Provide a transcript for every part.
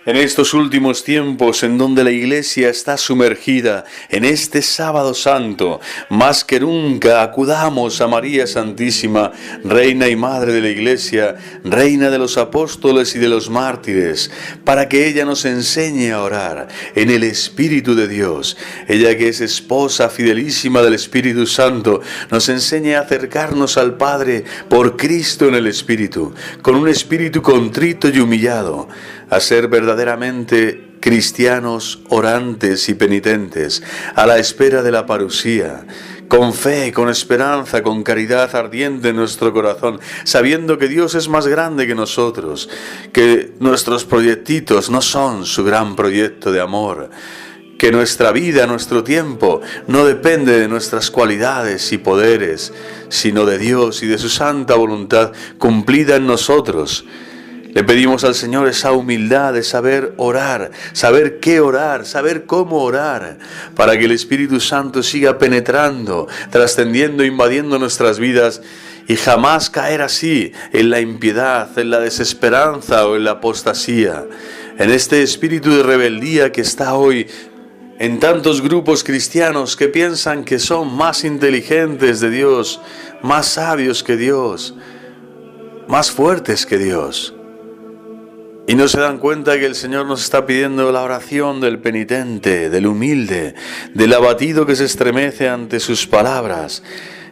En estos últimos tiempos en donde la Iglesia está sumergida en este sábado santo, más que nunca acudamos a María Santísima, Reina y Madre de la Iglesia, Reina de los Apóstoles y de los Mártires, para que ella nos enseñe a orar en el Espíritu de Dios. Ella que es esposa fidelísima del Espíritu Santo, nos enseñe a acercarnos al Padre por Cristo en el Espíritu, con un espíritu contrito y humillado, a ser verdaderamente cristianos orantes y penitentes, a la espera de la parusía, con fe, con esperanza, con caridad ardiente en nuestro corazón, sabiendo que Dios es más grande que nosotros, que nuestros proyectitos no son su gran proyecto de amor, que nuestra vida, nuestro tiempo, no depende de nuestras cualidades y poderes, sino de Dios y de su santa voluntad cumplida en nosotros. Le pedimos al Señor esa humildad de saber orar, saber qué orar, saber cómo orar, para que el Espíritu Santo siga penetrando, trascendiendo, invadiendo nuestras vidas y jamás caer así en la impiedad, en la desesperanza o en la apostasía, en este espíritu de rebeldía que está hoy en tantos grupos cristianos que piensan que son más inteligentes de Dios, más sabios que Dios, más fuertes que Dios. Y no se dan cuenta que el Señor nos está pidiendo la oración del penitente, del humilde, del abatido que se estremece ante sus palabras,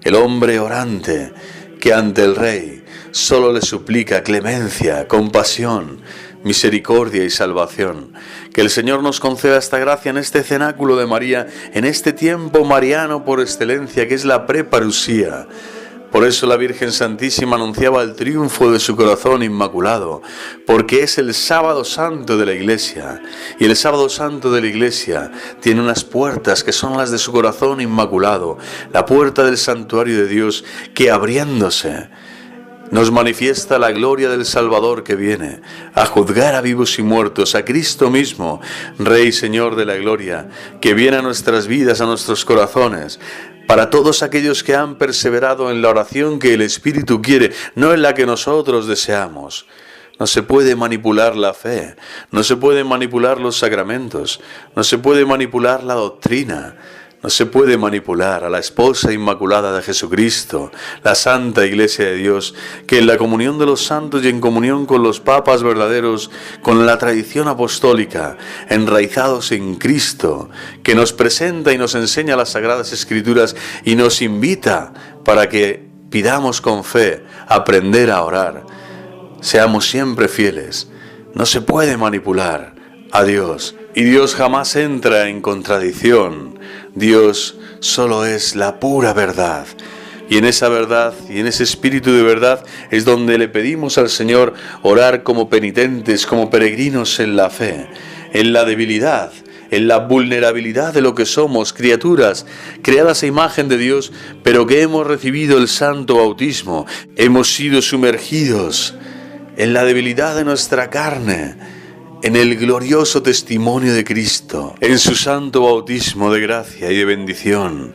el hombre orante que ante el Rey solo le suplica clemencia, compasión, misericordia y salvación. Que el Señor nos conceda esta gracia en este cenáculo de María, en este tiempo mariano por excelencia que es la preparusía. Por eso la Virgen Santísima anunciaba el triunfo de su corazón inmaculado, porque es el sábado santo de la Iglesia, y el sábado santo de la Iglesia tiene unas puertas que son las de su corazón inmaculado, la puerta del santuario de Dios que abriéndose nos manifiesta la gloria del Salvador que viene a juzgar a vivos y muertos, a Cristo mismo, Rey y Señor de la gloria, que viene a nuestras vidas, a nuestros corazones, para todos aquellos que han perseverado en la oración que el Espíritu quiere, no en la que nosotros deseamos. No se puede manipular la fe, no se pueden manipular los sacramentos, no se puede manipular la doctrina, no se puede manipular a la esposa inmaculada de Jesucristo, la Santa Iglesia de Dios, que en la comunión de los santos y en comunión con los papas verdaderos, con la tradición apostólica, enraizados en Cristo, que nos presenta y nos enseña las Sagradas Escrituras y nos invita para que pidamos con fe aprender a orar. Seamos siempre fieles. No se puede manipular a Dios, y Dios jamás entra en contradicción. Dios solo es la pura verdad, y en esa verdad y en ese espíritu de verdad es donde le pedimos al Señor orar como penitentes, como peregrinos en la fe, en la debilidad, en la vulnerabilidad de lo que somos, criaturas creadas a imagen de Dios, pero que hemos recibido el santo bautismo, hemos sido sumergidos en la debilidad de nuestra carne, en el glorioso testimonio de Cristo, en su santo bautismo de gracia y de bendición.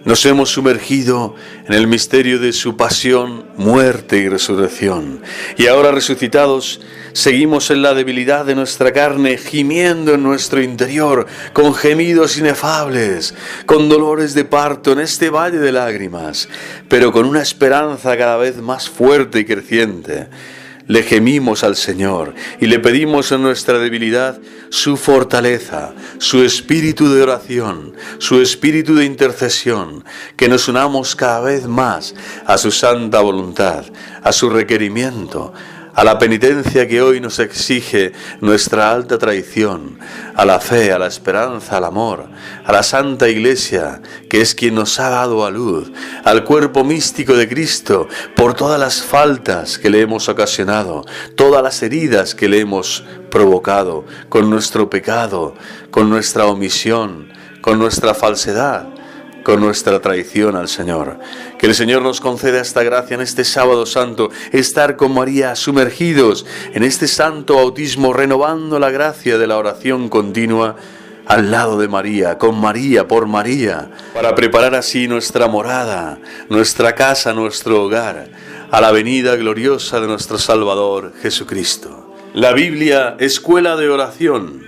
Nos hemos sumergido en el misterio de su pasión, muerte y resurrección. Y ahora resucitados, seguimos en la debilidad de nuestra carne, gimiendo en nuestro interior, con gemidos inefables, con dolores de parto en este valle de lágrimas, pero con una esperanza cada vez más fuerte y creciente. Le gemimos al Señor y le pedimos en nuestra debilidad su fortaleza, su espíritu de oración, su espíritu de intercesión, que nos unamos cada vez más a su santa voluntad, a su requerimiento, a la penitencia que hoy nos exige nuestra alta tradición, a la fe, a la esperanza, al amor, a la Santa Iglesia, que es quien nos ha dado a luz, al cuerpo místico de Cristo, por todas las faltas que le hemos ocasionado, todas las heridas que le hemos provocado, con nuestro pecado, con nuestra omisión, con nuestra falsedad, con nuestra traición al Señor. Que el Señor nos conceda esta gracia en este sábado santo, estar con María sumergidos en este santo bautismo, renovando la gracia de la oración continua al lado de María, con María, por María, para preparar así nuestra morada, nuestra casa, nuestro hogar, a la venida gloriosa de nuestro Salvador Jesucristo. La Biblia, escuela de oración.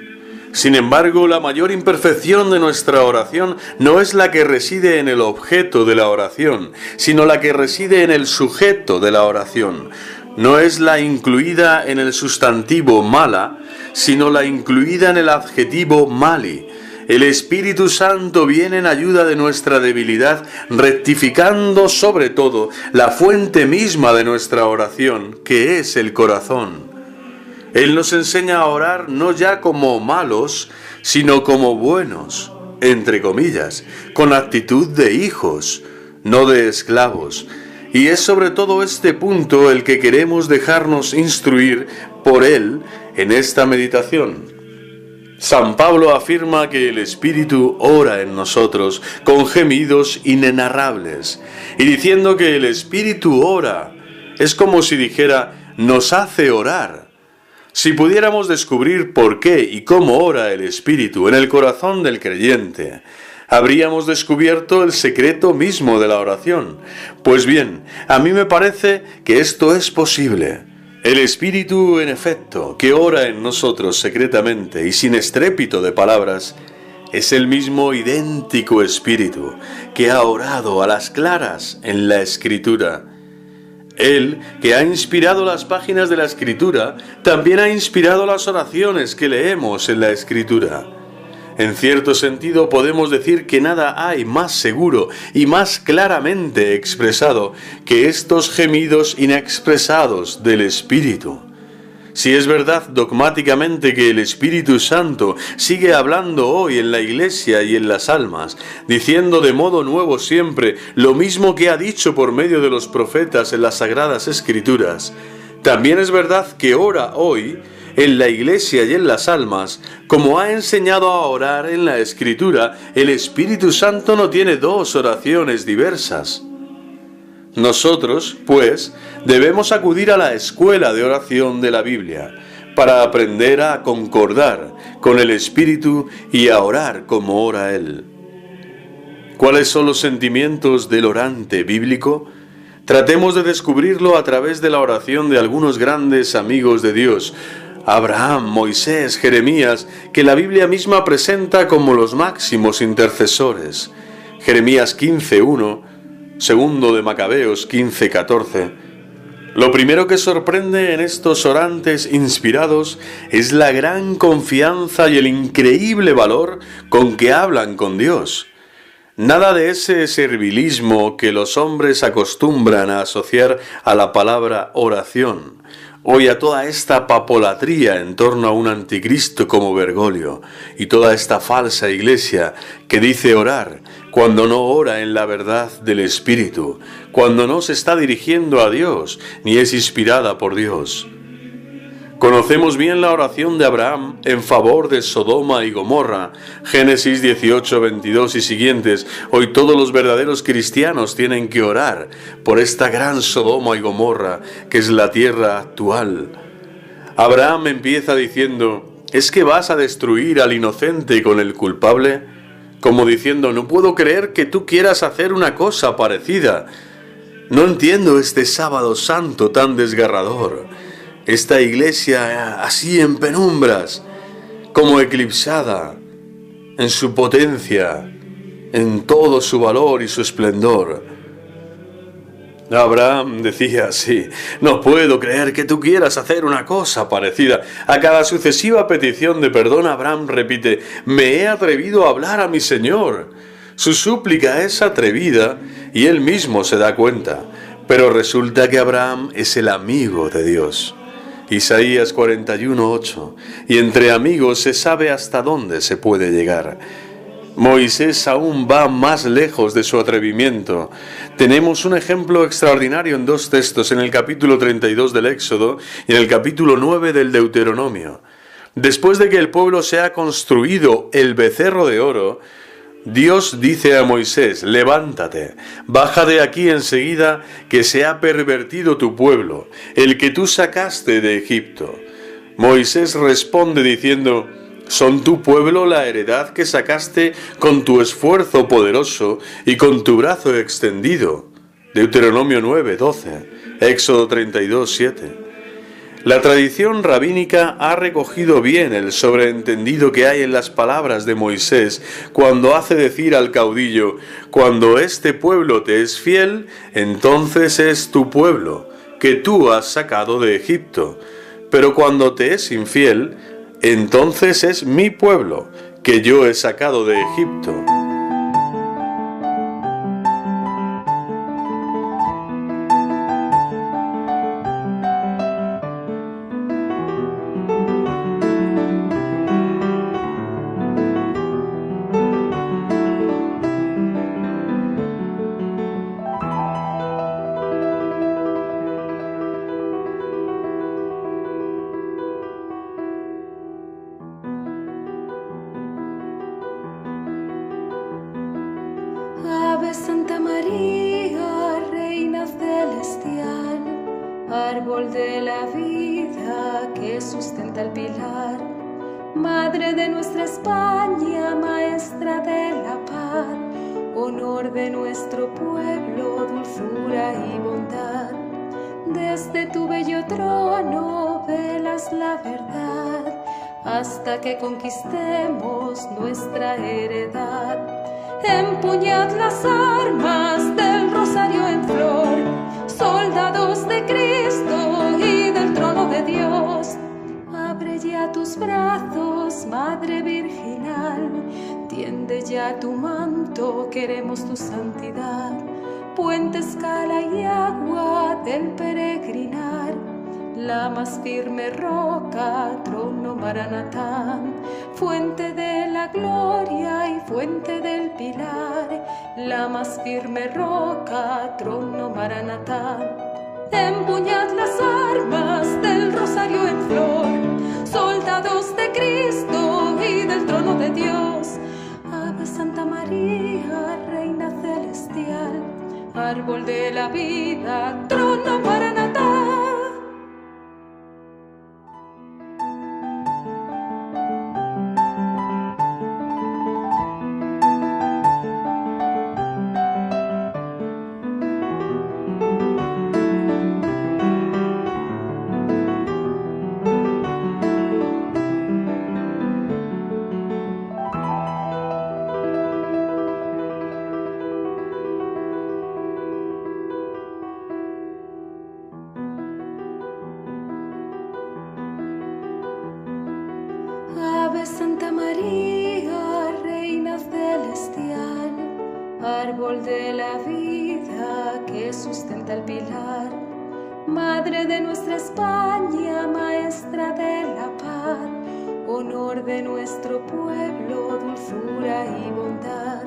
Sin embargo, la mayor imperfección de nuestra oración no es la que reside en el objeto de la oración, sino la que reside en el sujeto de la oración. No es la incluida en el sustantivo mala, sino la incluida en el adjetivo mali. El Espíritu Santo viene en ayuda de nuestra debilidad, rectificando sobre todo la fuente misma de nuestra oración, que es el corazón. Él nos enseña a orar no ya como malos, sino como buenos, entre comillas, con actitud de hijos, no de esclavos. Y es sobre todo este punto el que queremos dejarnos instruir por él en esta meditación. San Pablo afirma que el Espíritu ora en nosotros con gemidos inenarrables, y diciendo que el Espíritu ora, es como si dijera, nos hace orar. Si pudiéramos descubrir por qué y cómo ora el Espíritu en el corazón del creyente, habríamos descubierto el secreto mismo de la oración. Pues bien, a mí me parece que esto es posible. El Espíritu, en efecto, que ora en nosotros secretamente y sin estrépito de palabras, es el mismo idéntico Espíritu que ha orado a las claras en la Escritura. Él, que ha inspirado las páginas de la Escritura, también ha inspirado las oraciones que leemos en la Escritura. En cierto sentido podemos decir que nada hay más seguro y más claramente expresado que estos gemidos inexpresados del Espíritu. Si es verdad dogmáticamente que el Espíritu Santo sigue hablando hoy en la Iglesia y en las almas, diciendo de modo nuevo siempre lo mismo que ha dicho por medio de los profetas en las Sagradas Escrituras, también es verdad que ora hoy en la Iglesia y en las almas, como ha enseñado a orar en la Escritura, el Espíritu Santo no tiene dos oraciones diversas. Nosotros, pues, debemos acudir a la escuela de oración de la Biblia para aprender a concordar con el Espíritu y a orar como ora Él. ¿Cuáles son los sentimientos del orante bíblico? Tratemos de descubrirlo a través de la oración de algunos grandes amigos de Dios, Abraham, Moisés, Jeremías, que la Biblia misma presenta como los máximos intercesores. Jeremías 15:1, segundo de Macabeos 15:14. Lo primero que sorprende en estos orantes inspirados es la gran confianza y el increíble valor con que hablan con Dios. Nada de ese servilismo que los hombres acostumbran a asociar a la palabra oración. Hoy a toda esta papolatría en torno a un anticristo como Bergoglio y toda esta falsa iglesia que dice orar cuando no ora en la verdad del Espíritu, cuando no se está dirigiendo a Dios ni es inspirada por Dios. Conocemos bien la oración de Abraham en favor de Sodoma y Gomorra, Génesis 18:22 y siguientes. Hoy todos los verdaderos cristianos tienen que orar por esta gran Sodoma y Gomorra, que es la tierra actual. Abraham empieza diciendo, ¿es que vas a destruir al inocente con el culpable? Como diciendo, no puedo creer que tú quieras hacer una cosa parecida. No entiendo este sábado santo tan desgarrador. Esta iglesia así en penumbras, como eclipsada en su potencia, en todo su valor y su esplendor. Abraham decía así, no puedo creer que tú quieras hacer una cosa parecida. A cada sucesiva petición de perdón, Abraham repite, me he atrevido a hablar a mi Señor. Su súplica es atrevida y él mismo se da cuenta, pero resulta que Abraham es el amigo de Dios. Isaías 41:8, y entre amigos se sabe hasta dónde se puede llegar. Moisés aún va más lejos de su atrevimiento. Tenemos un ejemplo extraordinario en dos textos, en el capítulo 32 del Éxodo y en el capítulo 9 del Deuteronomio. Después de que el pueblo se ha construido el becerro de oro, Dios dice a Moisés, levántate, baja de aquí enseguida, que se ha pervertido tu pueblo, el que tú sacaste de Egipto. Moisés responde diciendo, ¿son tu pueblo la heredad que sacaste con tu esfuerzo poderoso y con tu brazo extendido? Deuteronomio 9:12, Éxodo 32:7. La tradición rabínica ha recogido bien el sobreentendido que hay en las palabras de Moisés cuando hace decir al caudillo: cuando este pueblo te es fiel, entonces es tu pueblo, que tú has sacado de Egipto. Pero cuando te es infiel, entonces es mi pueblo, que yo he sacado de Egipto. Ave Santa María, Reina celestial, árbol de la vida que sustenta el pilar, Madre de nuestra España, Maestra de la paz, honor de nuestro pueblo, dulzura y bondad. Desde tu bello trono velas la verdad, hasta que conquistemos nuestra heredad. Empuñad las armas del rosario en flor, soldados de Cristo y del trono de Dios. Abre ya tus brazos, Madre Virginal, tiende ya tu manto, queremos tu santidad. Puente, escala y agua del peregrinar, la más firme roca, trono Maranatá, fuente de la gloria y fuente del pilar, la más firme roca, trono Maranatá. Empuñad las armas del rosario en flor, soldados de Cristo y del trono de Dios. Ave Santa María, Reina celestial, árbol de la vida, trono Maranatá. Ave Santa María, Reina celestial, árbol de la vida que sustenta el pilar, Madre de nuestra España, Maestra de la paz, honor de nuestro pueblo, dulzura y bondad.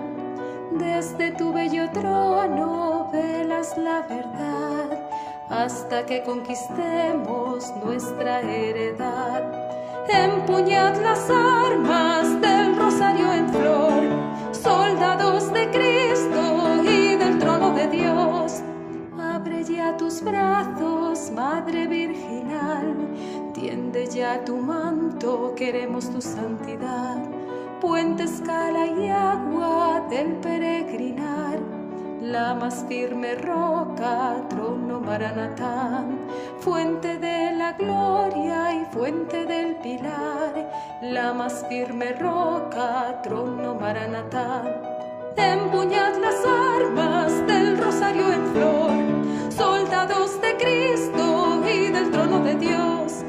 Desde tu bello trono velas la verdad, hasta que conquistemos nuestra heredad. Empuñad las armas del rosario en flor, soldados de Cristo y del trono de Dios. Abre ya tus brazos, Madre Virginal, tiende ya tu manto, queremos tu santidad. Puente, escala y agua del peregrinar, la más firme roca, trono Maranatá, fuente de la gloria y fuente del pilar, la más firme roca, trono Maranatá. Empuñad las armas del rosario en flor, soldados de Cristo y del trono de Dios.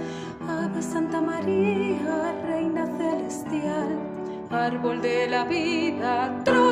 Ave Santa María, Reina celestial, árbol de la vida, trono